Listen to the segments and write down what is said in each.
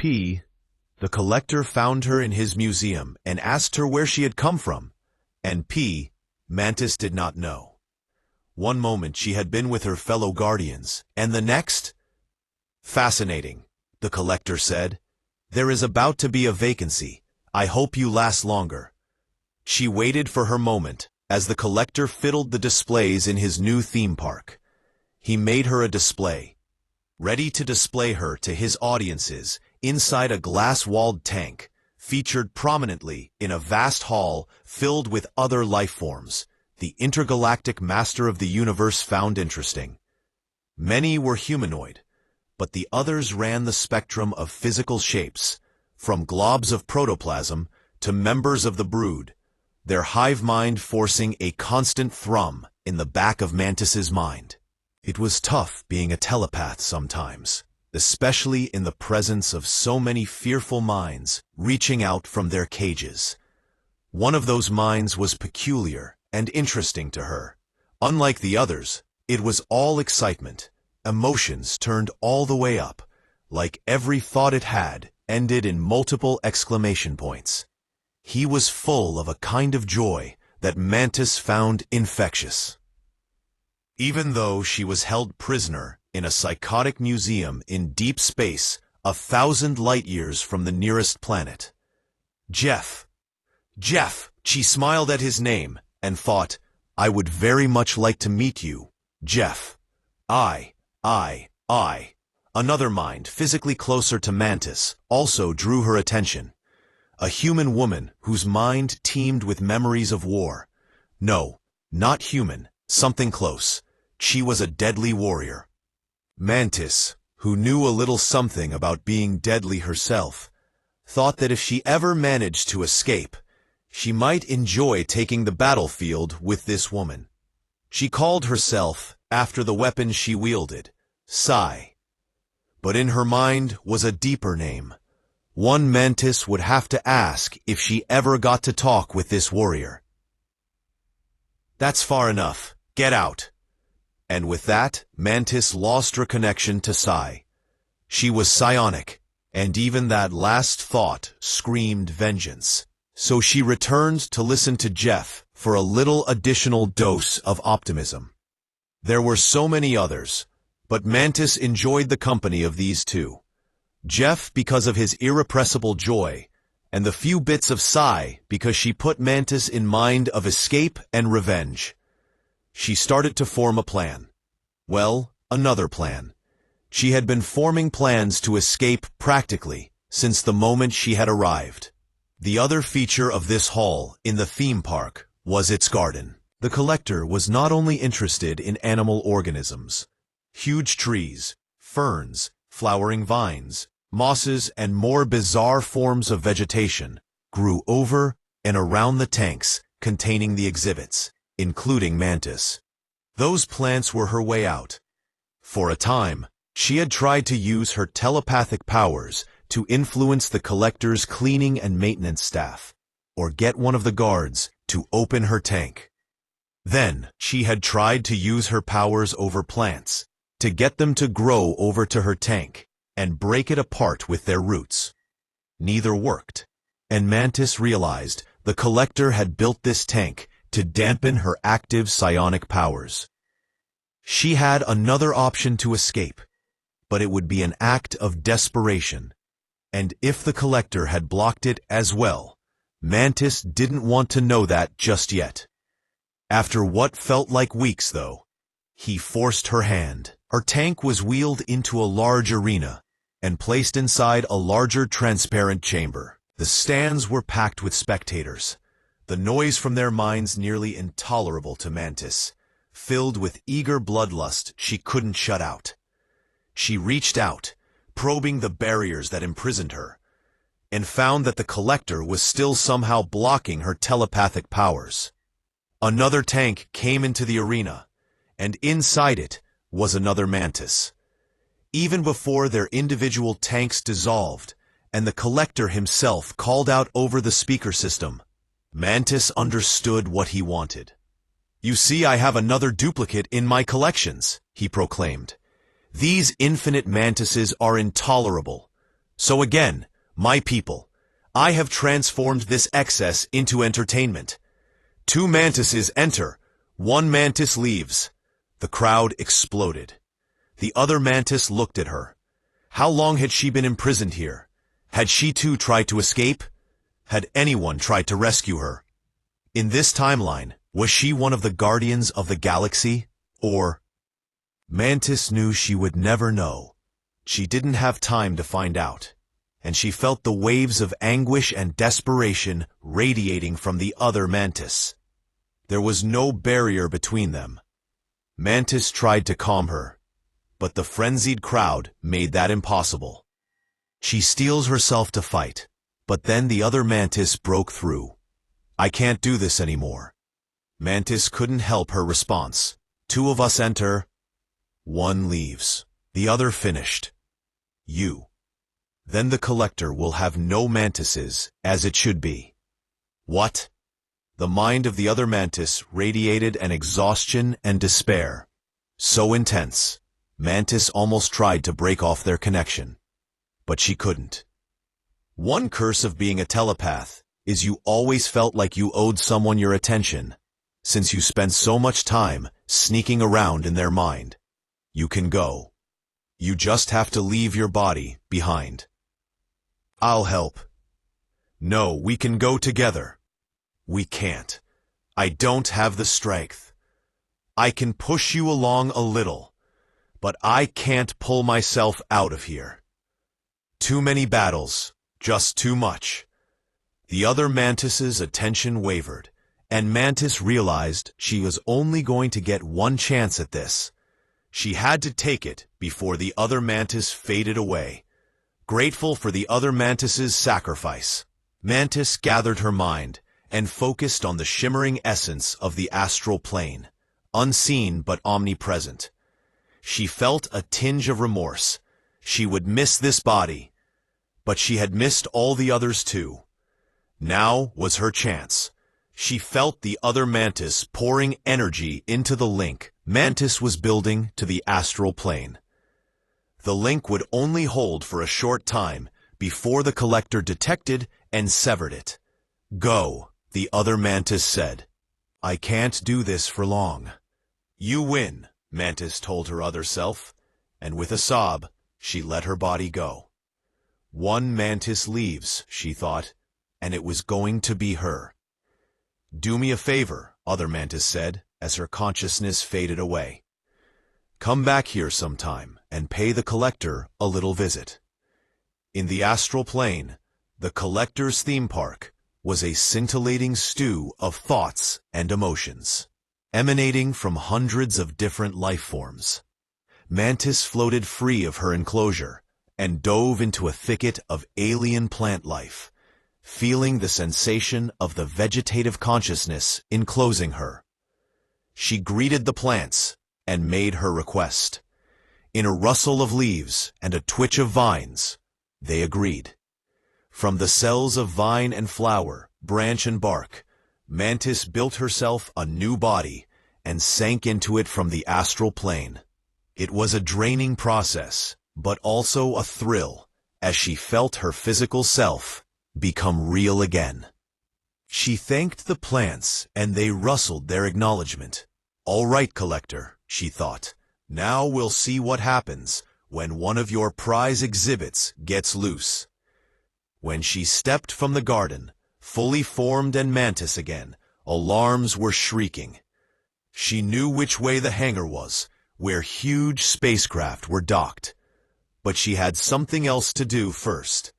P. The collector found her in his museum and asked her where she had come from, and P. Mantis did not know. One moment she had been with her fellow guardians, and the next? Fascinating, the collector said. There is about to be a vacancy. I hope you last longer. She waited for her moment as the collector fiddled the displays in his new theme park. He made her a display, ready to display her to his audiences inside a glass-walled tank, featured prominently in a vast hall filled with other life forms, the intergalactic master of the universe found interesting. Many were humanoid, but the others ran the spectrum of physical shapes, from globs of protoplasm to members of the brood, their hive mind forcing a constant thrum in the back of Mantis's mind. It was tough being a telepath sometimes, especially in the presence of so many fearful minds reaching out from their cages. One of those minds was peculiar and interesting to her. Unlike the others, it was all excitement, emotions turned all the way up, like every thought it had ended in multiple exclamation points. He was full of a kind of joy that Mantis found infectious. Even though she was held prisoner in a psychotic museum in deep space 1,000 light-years from the nearest planet. Jeff, she smiled at his name and thought, I would very much like to meet you, Jeff. I. Another mind, physically closer to Mantis, also drew her attention. A human woman whose mind teemed with memories of war. No, not human, something close. She was a deadly warrior. Mantis, who knew a little something about being deadly herself, thought that if she ever managed to escape, she might enjoy taking the battlefield with this woman. She called herself, after the weapon she wielded, Psi. But in her mind was a deeper name. One Mantis would have to ask if she ever got to talk with this warrior. That's far enough. Get out. And with that, Mantis lost her connection to Psi. She was psionic, and even that last thought screamed vengeance. So she returned to listen to Jeff for a little additional dose of optimism. There were so many others, but Mantis enjoyed the company of these two. Jeff because of his irrepressible joy, and the few bits of Psi because she put Mantis in mind of escape and revenge. She started to form a plan. Well, another plan. She had been forming plans to escape practically since the moment she had arrived. The other feature of this hall in the theme park was its garden. The collector was not only interested in animal organisms. Huge trees, ferns, flowering vines, mosses, and more bizarre forms of vegetation grew over and around the tanks containing the exhibits, including Mantis. Those plants were her way out. For a time, she had tried to use her telepathic powers to influence the collector's cleaning and maintenance staff, or get one of the guards to open her tank. Then, she had tried to use her powers over plants, to get them to grow over to her tank, and break it apart with their roots. Neither worked, and Mantis realized the collector had built this tank to dampen her active psionic powers. She had another option to escape, but it would be an act of desperation. And if the collector had blocked it as well, Mantis didn't want to know that just yet. After what felt like weeks, though, he forced her hand. Her tank was wheeled into a large arena and placed inside a larger transparent chamber. The stands were packed with spectators, the noise from their minds nearly intolerable to Mantis, filled with eager bloodlust she couldn't shut out. She reached out, probing the barriers that imprisoned her, and found that the collector was still somehow blocking her telepathic powers. Another tank came into the arena, and inside it was another Mantis. Even before their individual tanks dissolved, and the collector himself called out over the speaker system, Mantis understood what he wanted. "You see, I have another duplicate in my collections," he proclaimed. "These infinite Mantises are intolerable. So again, my people, I have transformed this excess into entertainment. 2 mantises enter, 1 mantis leaves. The crowd exploded. The other mantis looked at her. How long had she been imprisoned here? Had she too tried to escape? Had anyone tried to rescue her? In this timeline, was she one of the guardians of the galaxy? Or? Mantis knew she would never know. She didn't have time to find out. And she felt the waves of anguish and desperation radiating from the other mantis. There was no barrier between them. Mantis tried to calm her, but the frenzied crowd made that impossible. She steels herself to fight, but then the other mantis broke through. I can't do this anymore. Mantis couldn't help her response. 2 of us enter. 1 leaves. The other finished. You. Then the collector will have no mantises, as it should be. What? The mind of the other mantis radiated an exhaustion and despair. So intense, Mantis almost tried to break off their connection. But she couldn't. One curse of being a telepath is you always felt like you owed someone your attention, since you spent so much time sneaking around in their mind. You can go. You just have to leave your body behind. I'll help. No, we can go together. We can't. I don't have the strength. I can push you along a little, but I can't pull myself out of here. Too many battles, just too much. The other Mantis's attention wavered, and Mantis realized she was only going to get one chance at this. She had to take it before the other Mantis faded away. Grateful for the other Mantis's sacrifice, Mantis gathered her mind and focused on the shimmering essence of the astral plane, unseen but omnipresent. She felt a tinge of remorse. She would miss this body, but she had missed all the others too. Now was her chance. She felt the other Mantis pouring energy into the link Mantis was building to the astral plane. The link would only hold for a short time before the collector detected and severed it. Go, the other Mantis said. I can't do this for long. You win, Mantis told her other self, and with a sob, she let her body go. One Mantis leaves, she thought, and it was going to be her. Do me a favor, other Mantis said, as her consciousness faded away. Come back here sometime and pay the collector a little visit. In the astral plane, the collector's theme park was a scintillating stew of thoughts and emotions, emanating from hundreds of different life forms. Mantis floated free of her enclosure and dove into a thicket of alien plant life, feeling the sensation of the vegetative consciousness enclosing her. She greeted the plants and made her request. In a rustle of leaves and a twitch of vines, they agreed. From the cells of vine and flower, branch and bark, Mantis built herself a new body and sank into it from the astral plane. It was a draining process, but also a thrill, as she felt her physical self become real again. She thanked the plants, and they rustled their acknowledgement. All right, collector, she thought. Now we'll see what happens when one of your prize exhibits gets loose. When she stepped from the garden, fully formed and Mantis again, alarms were shrieking. She knew which way the hangar was, where huge spacecraft were docked. But she had something else to do first.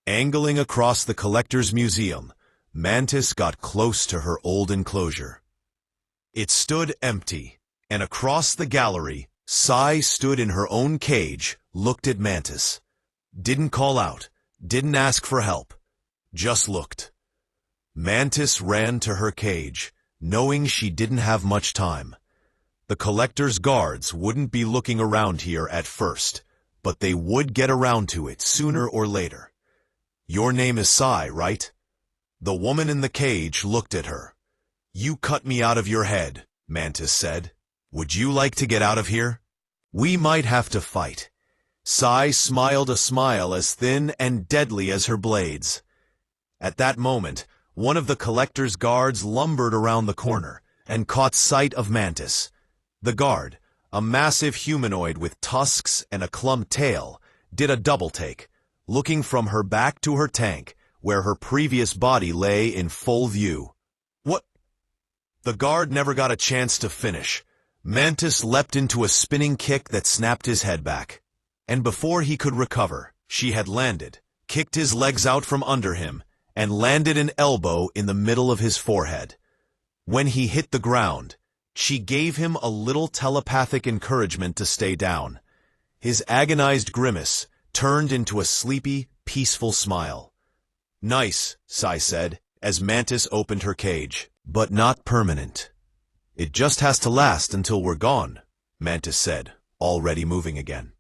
Angling across the collector's museum, Mantis got close to her old enclosure. It stood empty, and across the gallery, Sai stood in her own cage, looked at Mantis. Didn't call out, didn't ask for help, just looked. Mantis ran to her cage, knowing she didn't have much time. The collector's guards wouldn't be looking around here at first, but they would get around to it sooner or later. Your name is Sai, right? The woman in the cage looked at her. You cut me out of your head, Mantis said. Would you like to get out of here? We might have to fight. Sai smiled a smile as thin and deadly as her blades. At that moment, one of the collector's guards lumbered around the corner and caught sight of Mantis. The guard, a massive humanoid with tusks and a clumped tail, did a double-take, looking from her back to her tank, where her previous body lay in full view. What? The guard never got a chance to finish. Mantis leapt into a spinning kick that snapped his head back. And before he could recover, she had landed, kicked his legs out from under him, and landed an elbow in the middle of his forehead. When he hit the ground, she gave him a little telepathic encouragement to stay down. His agonized grimace turned into a sleepy, peaceful smile. "Nice," Sai said, as Mantis opened her cage. "But not permanent. It just has to last until we're gone," Mantis said, already moving again.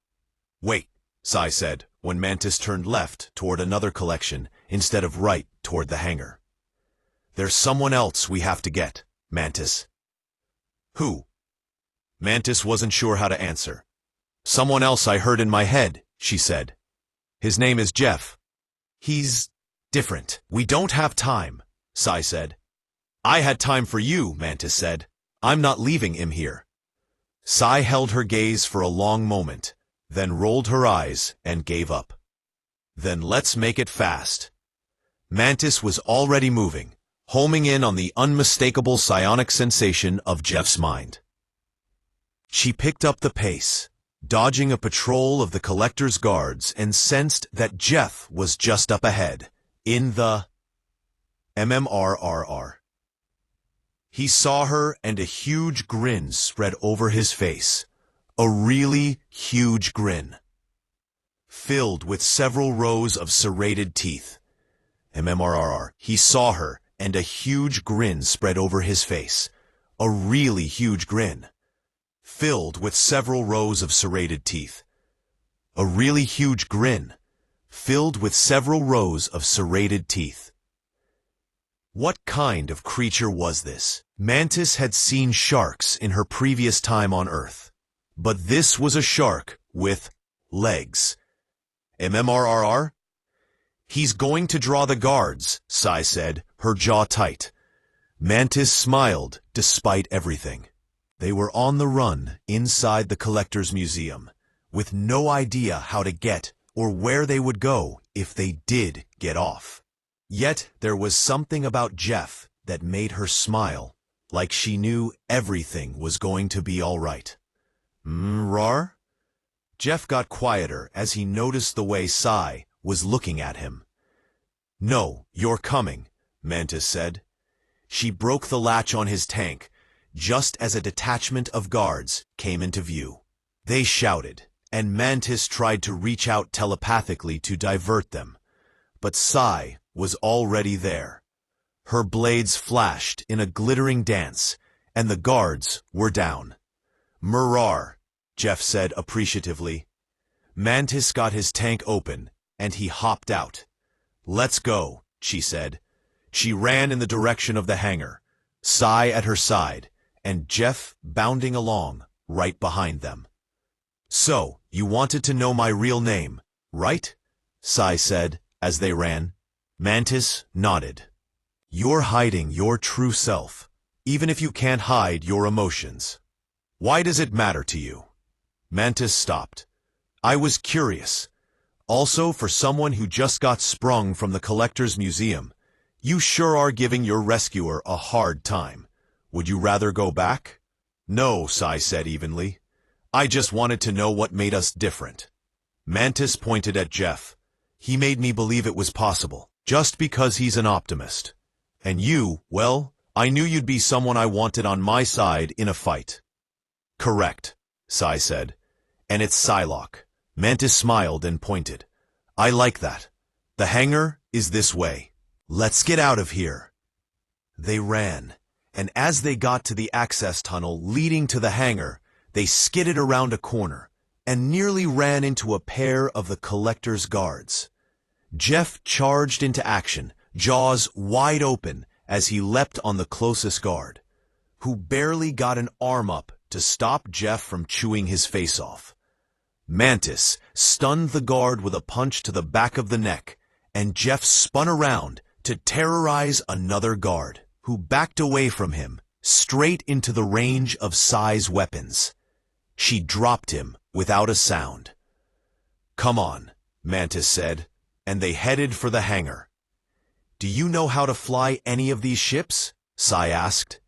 "Wait," Sai said, when Mantis turned left toward another collection instead of right toward the hangar. "There's someone else we have to get, Mantis." "Who?" Mantis wasn't sure how to answer. "Someone else I heard in my head," she said. "His name is Jeff. He's different." "We don't have time," Sai said. "I had time for you," Mantis said. "I'm not leaving him here." Sai held her gaze for a long moment, then rolled her eyes and gave up. "Then let's make it fast." Mantis was already moving, homing in on the unmistakable psionic sensation of Jeff's mind. She picked up the pace, dodging a patrol of the collector's guards, and sensed that Jeff was just up ahead, in the MMRRR. He saw her and a huge grin spread over his face. A really huge grin, filled with several rows of serrated teeth. MMRRR. He saw her and a huge grin spread over his face. A really huge grin, filled with several rows of serrated teeth. A really huge grin, filled with several rows of serrated teeth. What kind of creature was this? Mantis had seen sharks in her previous time on Earth, but this was a shark with legs. MMRRR? "He's going to draw the guards," Sai said, her jaw tight. Mantis smiled despite everything. They were on the run inside the Collector's Museum, with no idea how to get or where they would go if they did get off. Yet there was something about Jeff that made her smile, like she knew everything was going to be all right. "Rar?" Jeff got quieter as he noticed the way Sai was looking at him. "No, you're coming," Mantis said. She broke the latch on his tank, just as a detachment of guards came into view. They shouted, and Mantis tried to reach out telepathically to divert them. But Sai was already there. Her blades flashed in a glittering dance, and the guards were down. "Murar," Jeff said appreciatively. Mantis got his tank open, and he hopped out. "Let's go," she said. She ran in the direction of the hangar, Sai at her side, and Jeff bounding along right behind them. "So, you wanted to know my real name, right?" Sai said as they ran. Mantis nodded. "You're hiding your true self, even if you can't hide your emotions. Why does it matter to you?" Mantis stopped. "I was curious. Also, for someone who just got sprung from the Collector's Museum, you sure are giving your rescuer a hard time. Would you rather go back?" "No," Sai said evenly. "I just wanted to know what made us different." Mantis pointed at Jeff. "He made me believe it was possible, just because he's an optimist. And you, well, I knew you'd be someone I wanted on my side in a fight." "Correct," Sai said. "And it's Psylocke." Mantis smiled and pointed. "I like that. The hangar is this way. Let's get out of here." They ran, and as they got to the access tunnel leading to the hangar, they skidded around a corner and nearly ran into a pair of the Collector's guards. Jeff charged into action, jaws wide open as he leapt on the closest guard, who barely got an arm up to stop Jeff from chewing his face off. Mantis stunned the guard with a punch to the back of the neck, and Jeff spun around to terrorize another guard, who backed away from him, straight into the range of Sai's weapons. She dropped him without a sound. "Come on," Mantis said, and they headed for the hangar. "Do you know how to fly any of these ships?" Sai asked.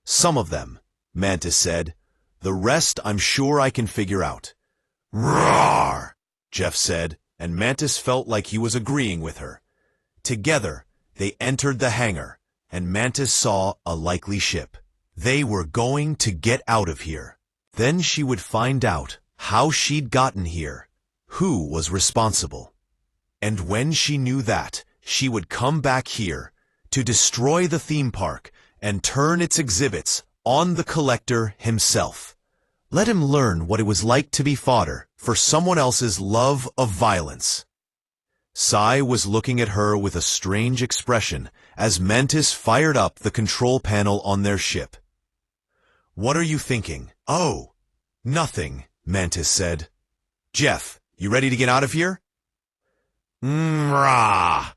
"Some of them," Mantis said. "The rest I'm sure I can figure out." "Roar!" Jeff said, and Mantis felt like he was agreeing with her. Together, they entered the hangar, and Mantis saw a likely ship. They were going to get out of here. Then she would find out how she'd gotten here, who was responsible. And when she knew that, she would come back here to destroy the theme park and turn its exhibits on the collector himself. Let him learn what it was like to be fodder for someone else's love of violence. Sai was looking at her with a strange expression as Mantis fired up the control panel on their ship. "What are you thinking?" "Oh, nothing," Mantis said. "Jeff, you ready to get out of here?" "Rah!"